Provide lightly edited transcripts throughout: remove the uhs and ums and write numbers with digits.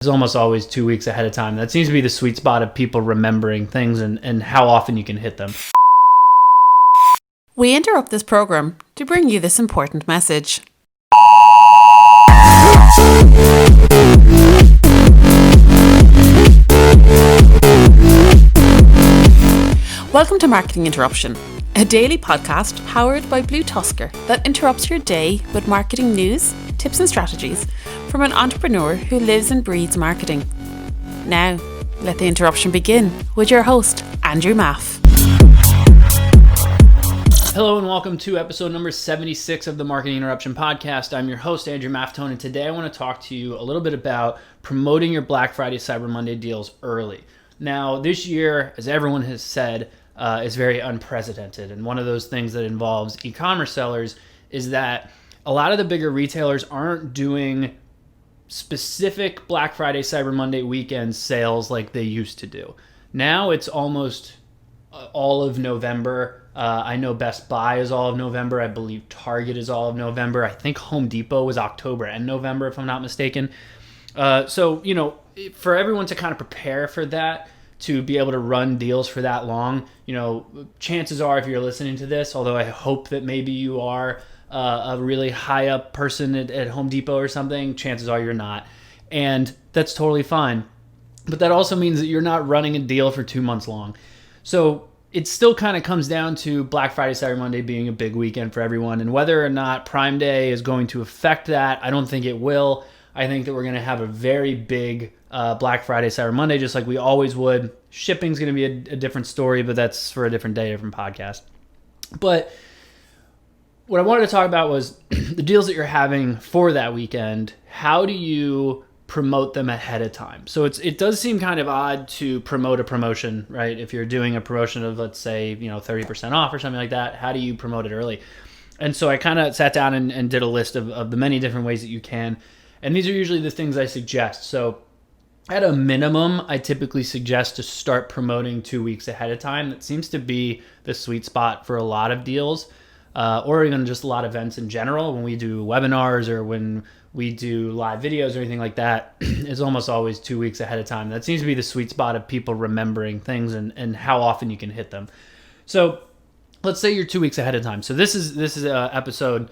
It's almost always 2 weeks ahead of time. That seems to be the sweet spot of people remembering things and how often you can hit them. We interrupt this program to bring you this important message. Welcome to Marketing Interruption, a daily podcast powered by BlueTuskr that interrupts your day with marketing news, tips and strategies from an entrepreneur who lives and breathes marketing. Now, let the interruption begin with your host, Andrew Maff. Hello and welcome to episode number 76 of the Marketing Interruption podcast. I'm your host, Andrew Maffetone, and today I want to talk to you a little bit about promoting your Black Friday, Cyber Monday deals early. Now, this year, as everyone has said, is very unprecedented. And one of those things that involves e-commerce sellers is that a lot of the bigger retailers aren't doing specific Black Friday, Cyber Monday weekend sales like they used to do. Now it's almost all of November. I know Best Buy is all of November. I believe Target is all of November. I think Home Depot was October and November, if I'm not mistaken. So, for everyone to kind of prepare for that, to be able to run deals for that long, chances are if you're listening to this, although I hope that maybe you are a really high up person at Home Depot or something, chances are you're not. And that's totally fine. But that also means that you're not running a deal for 2 months long. So it still kind of comes down to Black Friday, Cyber Monday being a big weekend for everyone. And whether or not Prime Day is going to affect that, I don't think it will. I think that we're going to have a very big Black Friday, Cyber Monday, just like we always would. Shipping's going to be a different story, but that's for a different day, different podcast. But what I wanted to talk about was the deals that you're having for that weekend. How do you promote them ahead of time? So it does seem kind of odd to promote a promotion, right? If you're doing a promotion of, let's say, 30% off or something like that, how do you promote it early? And so I kind of sat down and did a list of the many different ways that you can. And these are usually the things I suggest. So at a minimum, I typically suggest to start promoting 2 weeks ahead of time. That seems to be the sweet spot for a lot of deals, or even just a lot of events in general. When we do webinars or when we do live videos or anything like that, it's almost always 2 weeks ahead of time. That seems to be the sweet spot of people remembering things and how often you can hit them. So let's say you're 2 weeks ahead of time. So this is episode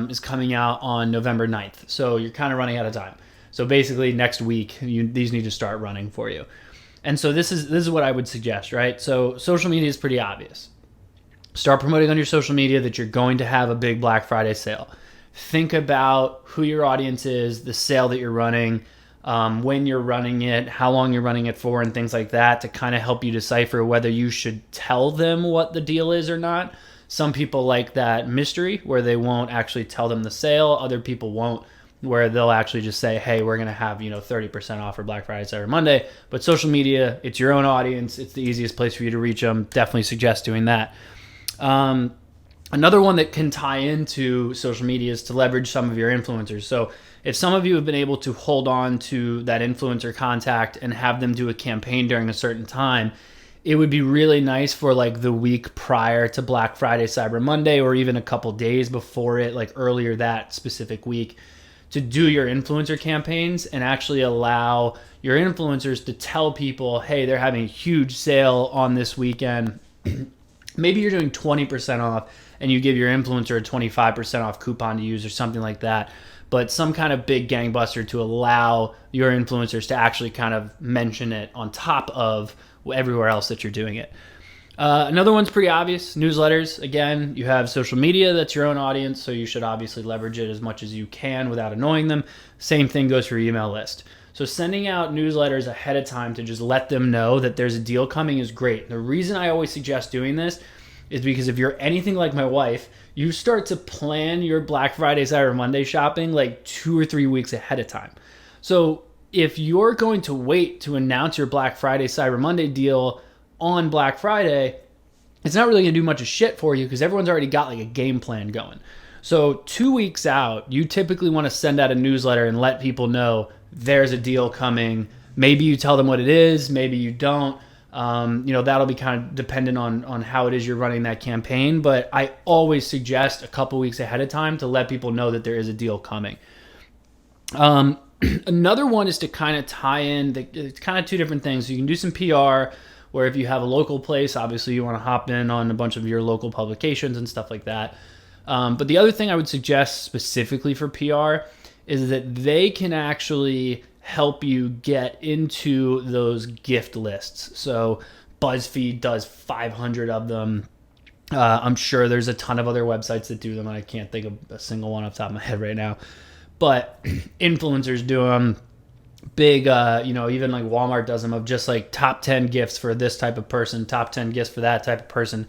is coming out on November 9th. So you're kind of running out of time. So basically next week, these need to start running for you. And so this is what I would suggest, right? So social media is pretty obvious. Start promoting on your social media that you're going to have a big Black Friday sale. Think about who your audience is, the sale that you're running, when you're running it, how long you're running it for, and things like that to kind of help you decipher whether you should tell them what the deal is or not. Some people like that mystery where they won't actually tell them the sale. Other people won't, where they'll actually just say, hey, we're going to have 30% off for Black Friday, Cyber Monday. But social media, it's your own audience. It's the easiest place for you to reach them. Definitely suggest doing that. Another one that can tie into social media is to leverage some of your influencers. So if some of you have been able to hold on to that influencer contact and have them do a campaign during a certain time, it would be really nice for like the week prior to Black Friday, Cyber Monday, or even a couple days before it, like earlier that specific week, to do your influencer campaigns and actually allow your influencers to tell people, hey, they're having a huge sale on this weekend. Maybe you're doing 20% off and you give your influencer a 25% off coupon to use or something like that. But some kind of big gangbuster to allow your influencers to actually kind of mention it on top of everywhere else that you're doing it. Another one's pretty obvious, newsletters. Again, you have social media, that's your own audience, so you should obviously leverage it as much as you can without annoying them. Same thing goes for your email list. So sending out newsletters ahead of time to just let them know that there's a deal coming is great. The reason I always suggest doing this is because if you're anything like my wife, you start to plan your Black Friday, Cyber Monday shopping like 2 or 3 weeks ahead of time. So if you're going to wait to announce your Black Friday, Cyber Monday deal on Black Friday, it's not really going to do much of shit for you because everyone's already got like a game plan going. So 2 weeks out, you typically want to send out a newsletter and let people know there's a deal coming. Maybe you tell them what it is, maybe you don't. That'll be kind of dependent on how it is you're running that campaign. But I always suggest a couple weeks ahead of time to let people know that there is a deal coming. Another one is to kind of tie in, it's kind of two different things. You can do some PR, where if you have a local place, obviously you want to hop in on a bunch of your local publications and stuff like that. But the other thing I would suggest specifically for PR is that they can actually help you get into those gift lists. So BuzzFeed does 500 of them. I'm sure there's a ton of other websites that do them, and I can't think of a single one off the top of my head right now. But influencers do them. Big, even like Walmart does them, of just like top 10 gifts for this type of person, top 10 gifts for that type of person.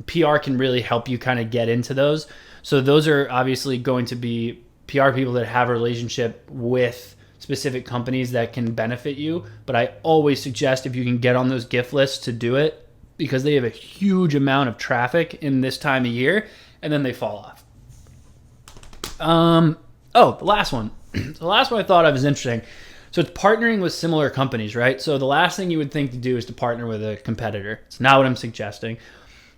PR can really help you kind of get into those. So those are obviously going to be PR people that have a relationship with specific companies that can benefit you. But I always suggest, if you can get on those gift lists, to do it, because they have a huge amount of traffic in this time of year, and then they fall off. The last one. The last one I thought of is interesting. So it's partnering with similar companies, right? So the last thing you would think to do is to partner with a competitor. It's not what I'm suggesting.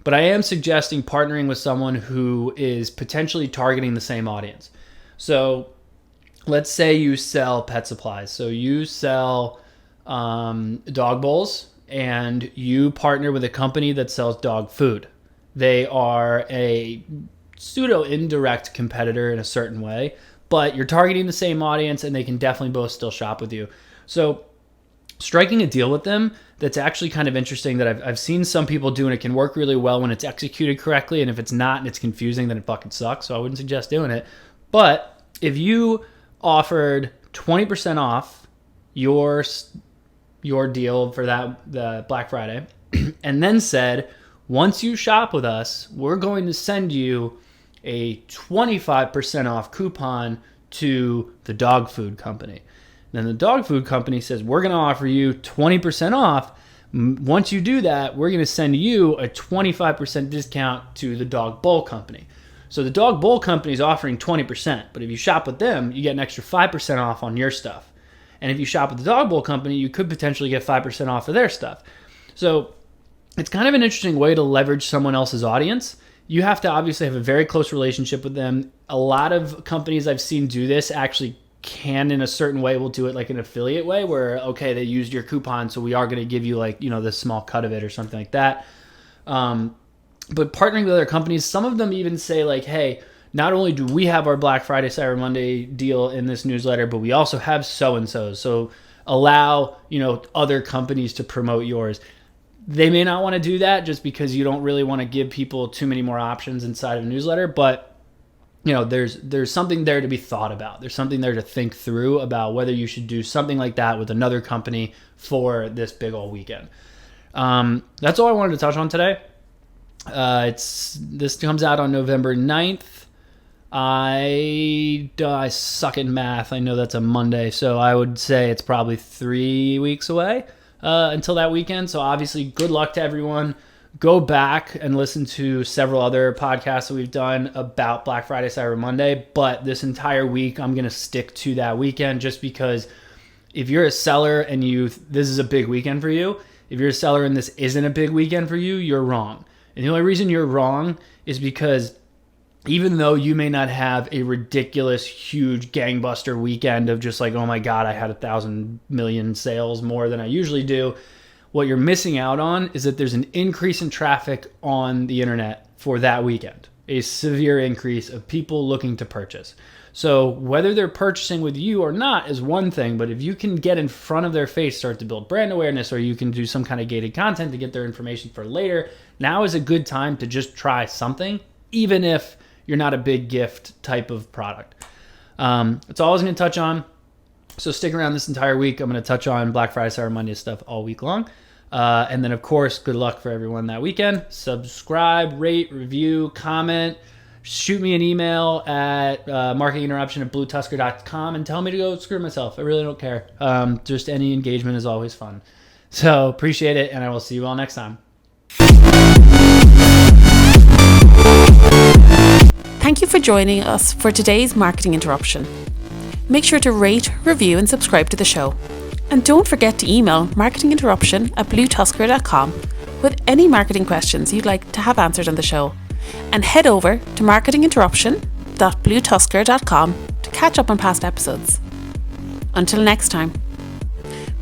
But I am suggesting partnering with someone who is potentially targeting the same audience. So let's say you sell pet supplies. So you sell dog bowls, and you partner with a company that sells dog food. They are a pseudo-indirect competitor in a certain way, but you're targeting the same audience, and they can definitely both still shop with you. So striking a deal with them that's actually kind of interesting, that I've seen some people do, and it can work really well when it's executed correctly, and if it's not and it's confusing, then it fucking sucks, so I wouldn't suggest doing it. But if you offered 20% off your deal for the Black Friday, and then said, once you shop with us, we're going to send you a 25% off coupon to the dog food company. Then the dog food company says, we're going to offer you 20% off. Once you do that, we're going to send you a 25% discount to the dog bowl company. So the dog bowl company is offering 20%, but if you shop with them, you get an extra 5% off on your stuff. And if you shop with the dog bowl company, you could potentially get 5% off of their stuff. So it's kind of an interesting way to leverage someone else's audience. You have to obviously have a very close relationship with them. A lot of companies I've seen do this actually can, in a certain way, will do it like an affiliate way, where, okay, they used your coupon, so we are going to give you this small cut of it or something like that. But partnering with other companies, some of them even say like, hey, not only do we have our Black Friday, Cyber Monday deal in this newsletter, but we also have so-and-so. So allow, other companies to promote yours. They may not want to do that just because you don't really want to give people too many more options inside of a newsletter, but there's something there to be thought about. There's something there to think through about whether you should do something like that with another company for this big old weekend. That's all I wanted to touch on today. This comes out on November 9th. I suck at math. I know that's a Monday, so I would say it's probably 3 weeks away until that weekend. So obviously, good luck to everyone. Go back and listen to several other podcasts that we've done about Black Friday, Cyber Monday. But this entire week, I'm going to stick to that weekend, just because if you're a seller and this is a big weekend for you, if you're a seller and this isn't a big weekend for you, you're wrong. And the only reason you're wrong is because even though you may not have a ridiculous, huge gangbuster weekend of just like, oh my God, I had 1,000 million sales more than I usually do, what you're missing out on is that there's an increase in traffic on the internet for that weekend, a severe increase of people looking to purchase. So whether they're purchasing with you or not is one thing, but if you can get in front of their face, start to build brand awareness, or you can do some kind of gated content to get their information for later, now is a good time to just try something, even if you're not a big gift type of product. That's all I was going to touch on. So stick around this entire week. I'm going to touch on Black Friday, Cyber Monday stuff all week long. And then, of course, good luck for everyone that weekend. Subscribe, rate, review, comment. Shoot me an email at marketinginterruption@BlueTuskr.com and tell me to go screw myself. I really don't care. Just any engagement is always fun. So appreciate it, and I will see you all next time. Thank you for joining us for today's Marketing Interruption. Make sure to rate, review, and subscribe to the show. And don't forget to email marketinginterruption@BlueTuskr.com with any marketing questions you'd like to have answered on the show. And head over to marketinginterruption.bluetuskr.com to catch up on past episodes. Until next time.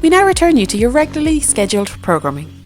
We now return you to your regularly scheduled programming.